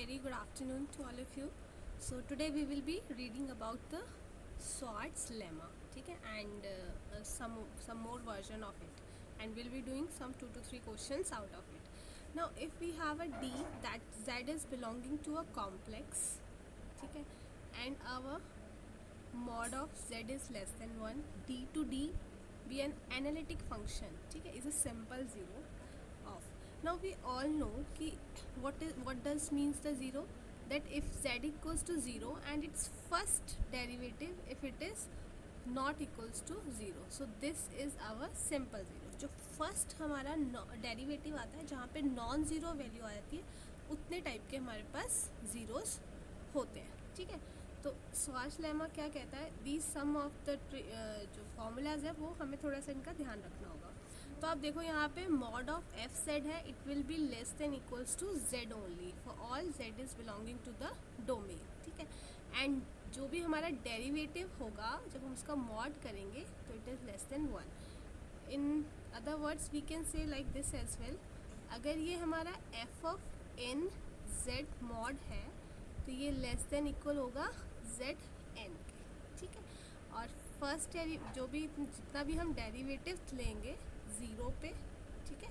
very good afternoon to all of you. So today we will be reading about the Swartz lemma, ठीक है, and some more version of it, and we'll be doing some 2 to 3 questions out of it. Now, if we have a D that Z is belonging to a complex, ठीक है, and our mod of Z is less than 1, D to D be an analytic function, ठीक है, is a simple zero of. Now we all know कि what does means the zero, that if z equals to 0 and its first derivative if it is not equals to 0, so this is our simple zero. जो first हमारा derivative आता है जहाँ पे non zero value आ जाती है, उतने type के हमारे पास ज़ीरोस होते हैं, ठीक है. तो स्वार्ट्ज़ लेमा क्या कहता है, दीज सम ऑफ द जो फॉर्मूलाज है वो हमें थोड़ा सा इनका ध्यान रखना होगा. तो आप देखो यहाँ पे मॉड ऑफ एफ जेड है, it will be less than equals to z only for all z is belonging to the domain, ठीक है. एंड जो भी हमारा डेरिवेटिव होगा जब हम उसका मॉड करेंगे तो it is less than 1. In other words we can say like this as well, अगर ये हमारा f of n z mod है तो ये लेस देन इक्वल होगा जेड एन के, ठीक है. और फर्स्ट जो भी जितना भी हम डेरिवेटिव लेंगे ज़ीरो पे, ठीक है,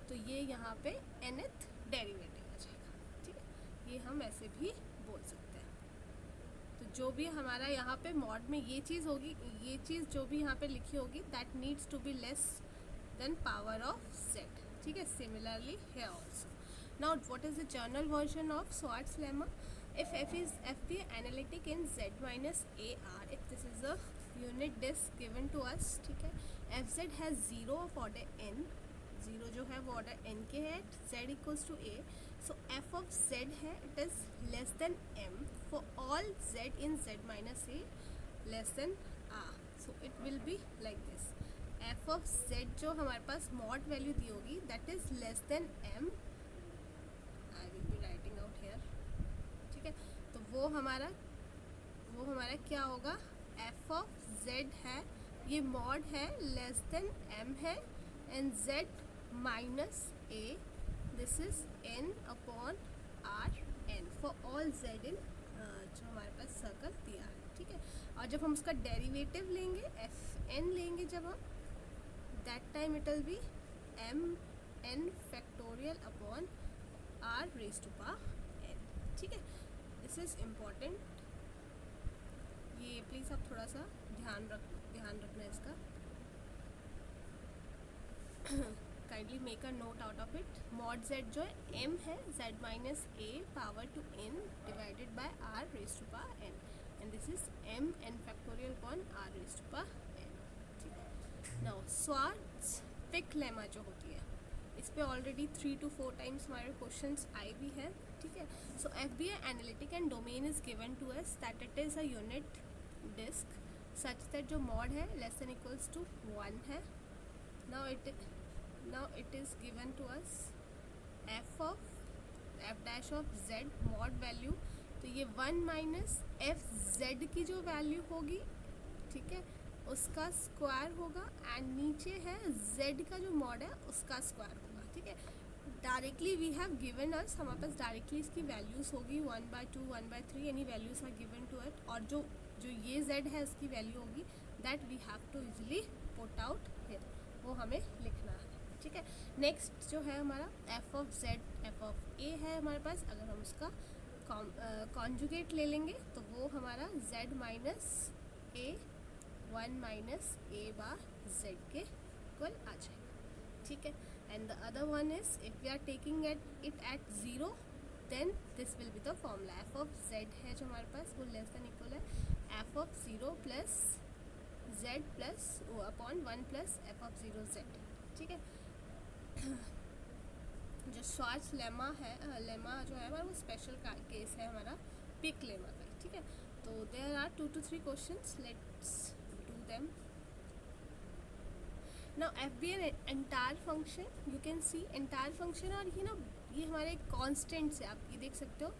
तो ये यहाँ पे nth डेरिवेटिव आ जाएगा, ठीक है. ये हम ऐसे भी बोल सकते हैं. तो जो भी हमारा यहाँ पे मॉड में ये चीज़ होगी, ये चीज़ जो भी यहाँ पे लिखी होगी that needs to be less than power of Z, ठीक है. Similarly here also. Now what is the general version of Schwarz lemma? if f be analytic in z minus ar, if this is a unit disk given to us, ठीक है, fz has 0 of order n, 0 जो है वो order n के है, z equals to a, so f of z है it is less than m for all z in z minus a less than r, so it will be like this. f of z जो हमारे पास mod value दी होगी that is less than m, I will be writing out here, ठीक है. तो वो हमारा क्या होगा, f ऑफ z है, ये मॉड है, लेस देन m है, and z minus a, this is n upon r n for all z इन जो हमारे पास सर्कल दिया है, ठीक है. और जब हम उसका डेरिवेटिव लेंगे f n लेंगे जब हम, that time it will be m n factorial upon r raise to power n, ठीक है. दिस इज़ इम्पॉर्टेंट, ये प्लीज़ आप थोड़ा सा ध्यान रखना इसका. Kindly make a note out of it. Mod z जो है m है, z minus a power to n divided by r raise to power n, and this is m n factorial upon r raise to power n, ठीक है. Now स्वार्ट्ज़ pick lemma जो होती है, इस पर ऑलरेडी 3 to 4 टाइम्स हमारे questions आए भी हैं, ठीक है. So F be a analytic and domain is given to us that it is a unit disc such that जो मॉड है लेस देन इक्वल्स टू 1 है. Now it is given to us F dash of Z mod value, तो ये 1 minus F Z की जो value होगी, ठीक है, उसका स्क्वायर होगा, एंड नीचे है z का जो मॉड है उसका स्क्वायर होगा, ठीक है. Directly we have given us, हमारे पास डायरेक्टली इसकी वैल्यूज़ होगी 1/2 1/3 any values are given to it, और जो ये z है उसकी वैल्यू होगी that we have to easily put out here, वो हमें लिखना है, ठीक है. नेक्स्ट जो है हमारा f of z f of a है हमारे पास, अगर हम उसका कॉन्जुगेट ले लेंगे तो वो हमारा z minus a 1 minus a bar z के इक्वल आ जाएगा, ठीक है. And the other one is if we are taking it at 0 then this will be the formula. F of z है जो हमारे पास वो लेस देन इक्वल है f of 0 plus z plus upon 1 plus f of 0 z, ठीक है. जो स्वार्ट्ज़ lemma जो है हमारा वो स्पेशल केस है हमारा पिक लेमा का, ठीक है. तो there are 2 to 3 questions, let's do them. Now f be an entire function, you can see entire function, और ये ना ये हमारे कांस्टेंट से आप ये देख सकते हो,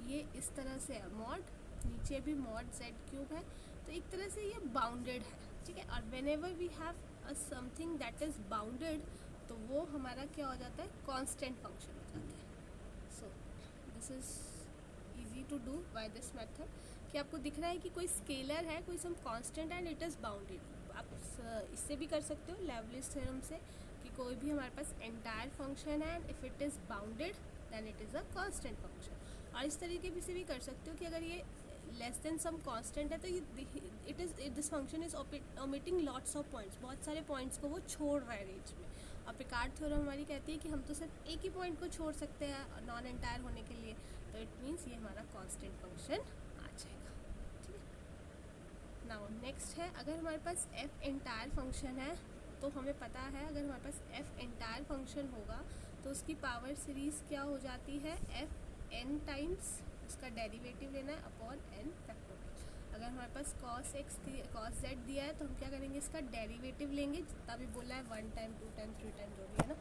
ये इस तरह से है मॉड, नीचे भी मॉड z क्यूब है, तो एक तरह से ये बाउंडेड है, ठीक है. और whenever we have a something that is bounded, तो वो हमारा क्या हो जाता है, कांस्टेंट फंक्शन हो जाता है. So this is easy to do by this method कि आपको दिख रहा है कि कोई स्केलर है, कोई some constant and it is bounded. आप इससे भी कर सकते हो लेवलिस थ्योरम से कि कोई भी हमारे पास एंटायर फंक्शन है and if it is bounded then it is a constant function. और इस तरीके से भी कर सकते हो कि अगर ये लेस देन सम कांस्टेंट है तो ये this function is omitting lots of points, बहुत सारे पॉइंट्स को वो छोड़ रहा है रेंज में। और पिकार्ड थ्योरम हमारी कहती है कि हम तो सिर्फ एक ही पॉइंट को छोड़ सकते हैं नॉन एंटायर होने के लिए, तो इट मीन्स ये हमारा कांस्टेंट फंक्शन आ जाएगा। ठीक है, नाउ नेक्स्ट है अगर हमारे पास एफ एंटायर फंक्शन है तो हमें पता है अगर हमारे पास एफ एंटायर फंक्शन होगा तो उसकी पावर सीरीज़ क्या हो जाती है, एफ एन टाइम्स उसका डेरिवेटिव लेना है अपॉन एन फैक्टोरियल। अगर हमारे पास cos x cos z दिया है तो हम क्या करेंगे, इसका डेरिवेटिव लेंगे, जितना भी बोला है 1 टाइम 2 टाइम 3 टाइम जो भी है ना,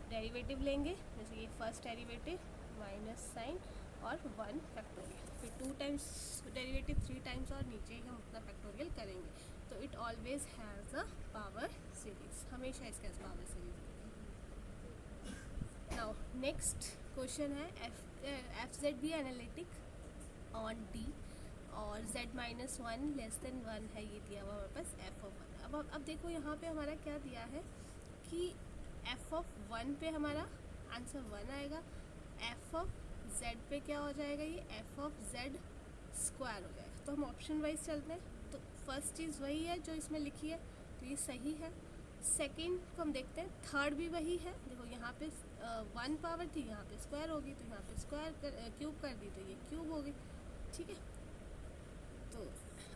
डेरिवेटिव लेंगे। जैसे ये फर्स्ट डेरिवेटिव माइनस साइन और 1 फैक्टोरियल, फिर 2 टाइम्स डेरिवेटिव 3 टाइम्स और नीचे ही हम अपना फैक्टोरियल करेंगे। तो it always has a power series, हमेशा इसके पास power series. Now next question है F Z be analytic on D और z माइनस 1 लेस देन 1 है, ये दिया हुआ हमारे पास f ऑफ 1। अब देखो यहाँ पे हमारा क्या दिया है कि f ऑफ 1 पे हमारा आंसर 1 आएगा, f ऑफ z पे क्या हो जाएगा, ये f ऑफ z स्क्वायर हो जाएगा। तो हम ऑप्शन वाइज चलते हैं, तो फर्स्ट चीज़ वही है जो इसमें लिखी है तो ये सही है। सेकेंड को हम देखते हैं, थर्ड भी वही है। देखो यहाँ पे 1 पावर थी, यहाँ पे स्क्वायर होगी, तो यहाँ पे स्क्वायर क्यूब कर दी तो ये क्यूब होगी। ठीक है, तो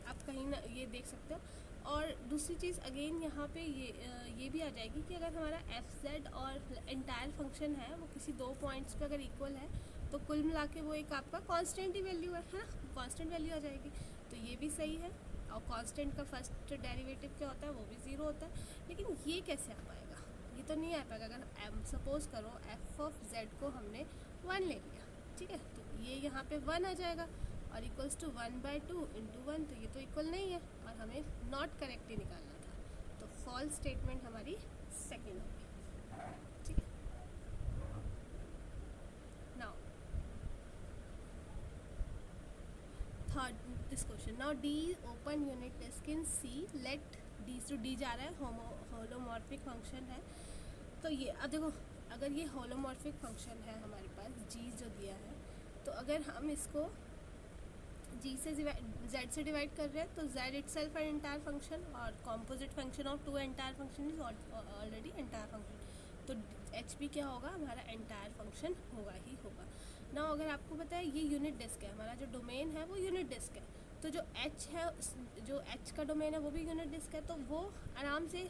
आप कहीं ना ये देख सकते हो। और दूसरी चीज़ अगेन यहाँ पे ये भी आ जाएगी कि अगर हमारा एफ जेड और एंटायर फंक्शन है वो किसी 2 पॉइंट्स पे अगर इक्वल है तो कुल मिला के वो एक आपका कांस्टेंट ही वैल्यू है ना, कांस्टेंट वैल्यू आ जाएगी। तो ये भी सही है। और कांस्टेंट का फर्स्ट डेरिवेटिव क्या होता है, वो भी 0 होता है। लेकिन ये कैसे आ पाएगा, ये तो नहीं आ पाएगा। अगर सपोज़ करो एफ ऑफ जेड को हमने 1 ले लिया, ठीक है, तो ये यहाँ पे 1 आ जाएगा और इक्वल्स टू 1/2 इंटू 1, तो ये तो इक्वल नहीं है और हमें नॉट करेक्ट ही निकालना था। तो फॉल्स स्टेटमेंट हमारी सेकेंड होगी। ठीक है, now third this question, now D open unit disc in C, let D to D जा रहा है, होलोमॉर्फिक फंक्शन है। तो ये अब देखो, अगर ये होलोमॉर्फिक फंक्शन है हमारे पास जी जो दिया है, तो अगर हम इसको जी से जेड से डिवाइड कर रहे हैं तो Z itself an entire function और composite function of 2 entire function is already entire function. तो एच पी क्या होगा, हमारा एंटायर फंक्शन होगा ही होगा ना। अगर आपको पता है ये यूनिट डिस्क है, हमारा जो डोमेन है वो यूनिट डिस्क है, तो जो एच है, जो एच का डोमेन है वो भी यूनिट डिस्क है, तो वो आराम से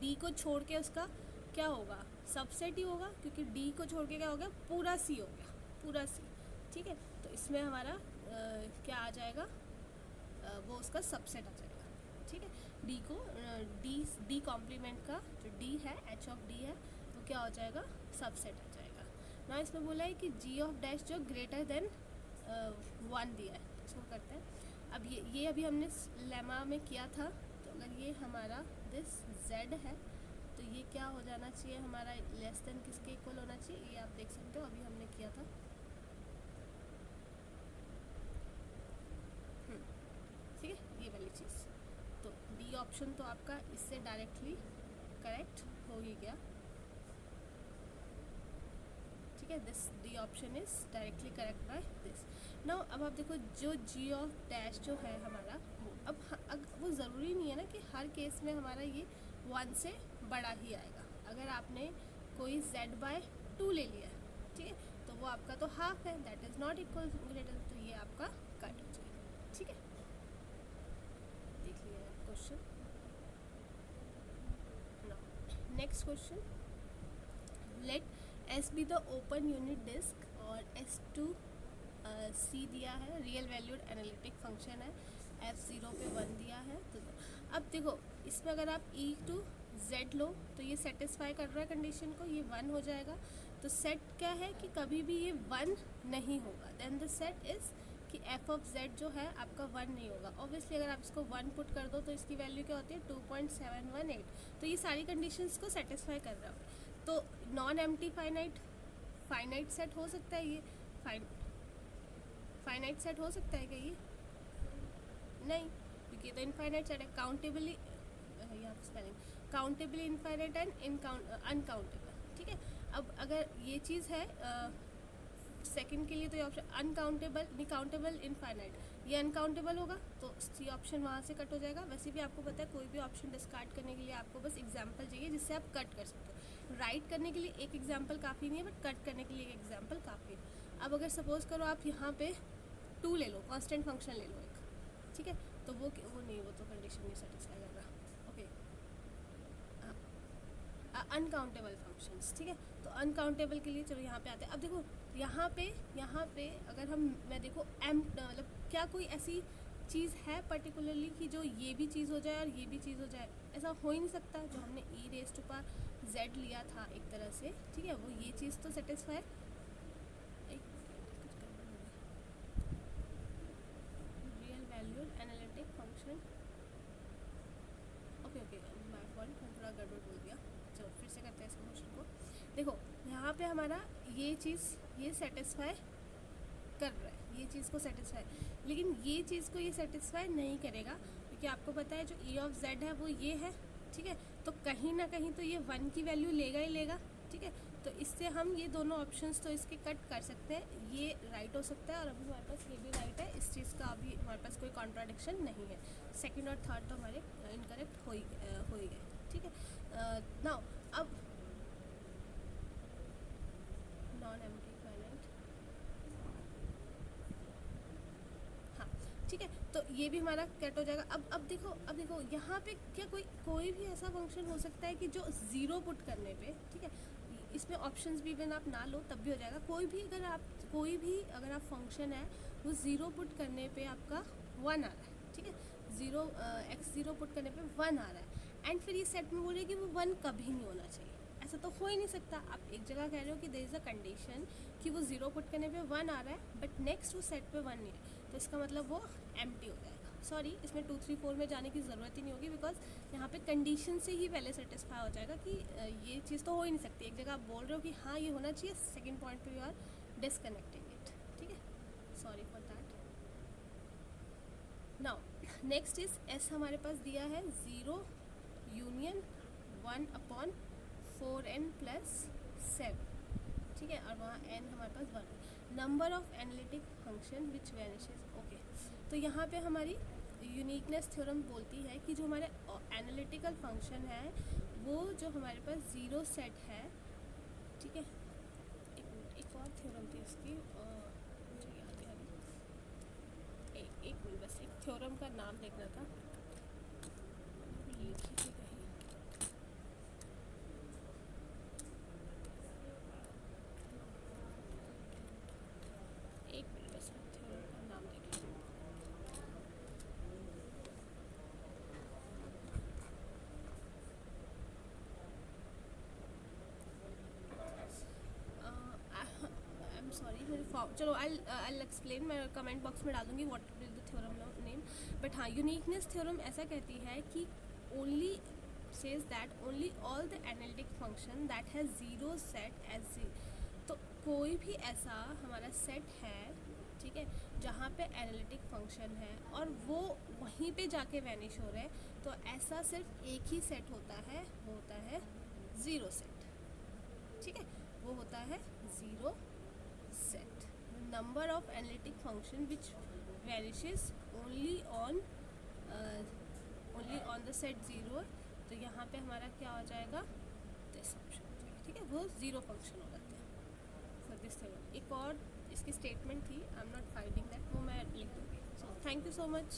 डी को छोड़ के उसका क्या होगा, सबसेट ही होगा, क्योंकि डी को छोड़ के क्या हो गया, पूरा सी हो गया, पूरा सी। ठीक है, तो इसमें हमारा क्या आ जाएगा, वो उसका सबसेट आ जाएगा। ठीक है, डी को डी कॉम्प्लीमेंट का जो डी है, एच ऑफ डी है, वो क्या हो जाएगा, सबसेट आ जाएगा ना। इसमें बोला है कि जी ऑफ डैश जो ग्रेटर देन 1 दिया है, इसको करते हैं। अब ये अभी हमने लेमा में किया था, तो अगर ये हमारा दिस जेड है तो ये क्या हो जाना चाहिए, हमारा लेस देन किसके इक्वल होना चाहिए, ये आप देख सकते हो, अभी हमने किया था। ठीक है, ये वाली चीज़, तो डी ऑप्शन तो आपका इससे डायरेक्टली करेक्ट हो ही गया। ठीक है, this D option is directly correct by this. Now अब आप देखो, जो जी ऑफ डैश जो है हमारा, अब वो ज़रूरी नहीं है ना कि हर केस में हमारा ये 1 से बड़ा ही आएगा। अगर आपने कोई z/2 ले लिया है, ठीक है, तो वो आपका तो हाफ है, that is not equal greater, तो ये आपका कट हो जाएगा। ठीक है, देख लिया question. Now next question, let S be the open unit disc और S2 C दिया है, रियल वैल्यूड एनालिटिक फंक्शन है, F0 पे 1 दिया है। तो अब देखो, इसमें अगर आप e/z लो तो ये सेटिस्फाई कर रहा है कंडीशन को, ये 1 हो जाएगा। तो सेट क्या है कि कभी भी ये 1 नहीं होगा, देन द सेट इज़ कि f ऑफ z जो है आपका 1 नहीं होगा। ऑब्वियसली अगर आप इसको 1 पुट कर दो तो इसकी वैल्यू क्या होती है, 2.718। तो ये सारी कंडीशंस को सेटिस्फाई कर रहा है। तो नॉन एम्प्टी फाइनाइट सेट हो सकता है ये, फाइनाइट सेट हो सकता है क्या ये? नहीं, क्योंकि तो इनफाइनाइट सेट है। काउंटेबली, यहाँ पर spelling, countably infinite and uncountable. ठीक है, अब अगर ये चीज़ है सेकंड के लिए, तो ये ऑप्शन अनकाउंटेबल, नहीं काउंटेबल इनफाइनाइट, ये अनकाउंटेबल होगा, तो सी ऑप्शन वहाँ से कट हो जाएगा। वैसे भी आपको पता है कोई भी ऑप्शन डिस्कार्ड करने के लिए आपको बस एग्जाम्पल चाहिए जिससे आप कट कर सकते हो। राइट करने के लिए एक एग्जाम्पल काफ़ी नहीं है, बट कट करने के लिए एक एग्जाम्पल काफ़ी है। अब अगर सपोज करो आप यहाँ पे 2 ले लो, कॉन्स्टेंट फंक्शन ले लो एक, ठीक है, तो वो नहीं, वो तो कंडीशन नहीं सेटिस्फाई कर रहा। ओके, अनकाउंटेबल फंक्शंस, ठीक है, तो अनकाउंटेबल के लिए चलो यहाँ पे आते हैं। अब देखो यहाँ पे अगर मैं देखो एम, मतलब क्या कोई ऐसी चीज़ है पर्टिकुलरली कि जो ये भी चीज़ हो जाए और ये भी चीज़ हो जाए? ऐसा हो ही नहीं सकता। जो हमने e raise to power z लिया था एक तरह से, ठीक है, वो ये चीज़ तो satisfy, real value analytic function, okay my fault, मैं थोड़ा गड़बड़ बोल दिया। चलो फिर से करते हैं इस क्वेश्चन को। देखो यहाँ पे हमारा ये चीज़ ये सेटिस्फाई कर रहा है, ये चीज़ को सेटिस्फाई, लेकिन ये चीज़ को ये सेटिस्फाई नहीं करेगा, क्योंकि आपको पता है जो e ऑफ z है वो ये है, ठीक है, तो कहीं ना कहीं तो ये 1 की वैल्यू लेगा ही लेगा, ठीक है, तो इससे हम ये दोनों ऑप्शंस तो इसके कट कर सकते हैं। ये राइट हो सकता है और अभी हमारे पास ये भी राइट है, इस चीज़ का अभी हमारे पास कोई कॉन्ट्राडिक्शन नहीं है। सेकंड और थर्ड तो हमारे इनकरेक्ट हो ही गए, ठीक है। नाउ अब नॉन एम्प्टी फाइनाइट, हाँ ठीक है, तो ये भी हमारा कट हो जाएगा। अब देखो यहाँ पे क्या कोई भी ऐसा फंक्शन हो सकता है कि जो ज़ीरो पुट करने पे, ठीक है, इसमें ऑप्शंस भी इवन आप ना लो तब भी हो जाएगा। कोई भी अगर आप फंक्शन है वो ज़ीरो पुट करने पे आपका 1 आ रहा है, ठीक है, x0 पुट करने पे 1 आ रहा है, एंड फिर ये सेट में बोले कि वो 1 कभी नहीं होना चाहिए। ऐसा तो हो ही नहीं सकता। आप एक जगह कह रहे हो कि देयर इज़ अ कंडीशन कि वो 0 पुट करने पे 1 आ रहा है, बट नेक्स्ट वो सेट पे 1 नहीं है, तो इसका मतलब वो एम्प्टी हो जाएगा। सॉरी, इसमें 2 3 4 में जाने की ज़रूरत ही नहीं होगी, बिकॉज यहाँ पे कंडीशन से ही पहले सेटिस्फाई हो जाएगा कि ये चीज़ तो हो ही नहीं सकती। एक जगह आप बोल रहे हो कि हाँ ये होना चाहिए, सेकेंड पॉइंट पे यू आर डिसकनेक्टिंग इट, ठीक है, sorry for that. Now next is S, हमारे पास दिया है 0 यूनियन 1/4n + 7, ठीक है, और वहाँ n हमारे पास 1। Number of analytic function which vanishes, okay, तो यहाँ पे हमारी यूनिकनेस थ्योरम बोलती है कि जो हमारे एनालिटिकल फंक्शन है वो जो हमारे पास 0 सेट है, ठीक है, एक और थ्योरम थी इसकी, मुझे याद है, एक मिनट बस, एक थ्योरम का नाम देखना था, लिखी थी कहीं, एक मिनट बस, थ्योरम का नाम देख लो। सॉरी मेरे चलो आई एक्सप्लेन, मैं कमेंट बॉक्स में डाल दूँगी what is the theorem name. But हाँ, यूनिकनेस थ्योरम ऐसा कहती है कि only says that only all the analytic function that has 0 set as 0, तो कोई भी ऐसा हमारा सेट है, ठीक है, जहाँ पे एनालिटिक फंक्शन है और वो वहीं पे जाके वैनिश हो रहे हैं, तो ऐसा सिर्फ एक ही सेट होता है, वो होता है 0 सेट, ठीक है, वो होता है 0 set. The number of analytic function which vanishes only on the set 0, तो यहाँ पे हमारा क्या हो जाएगा, दिस ऑप्शन हो जाएगा, ठीक है, वो 0 फंक्शन हो जाते हैं फॉर दिस थ्योरम। एक और इसकी स्टेटमेंट थी, I am not finding that, वो मैं लिख दूँगी। So thank you so much.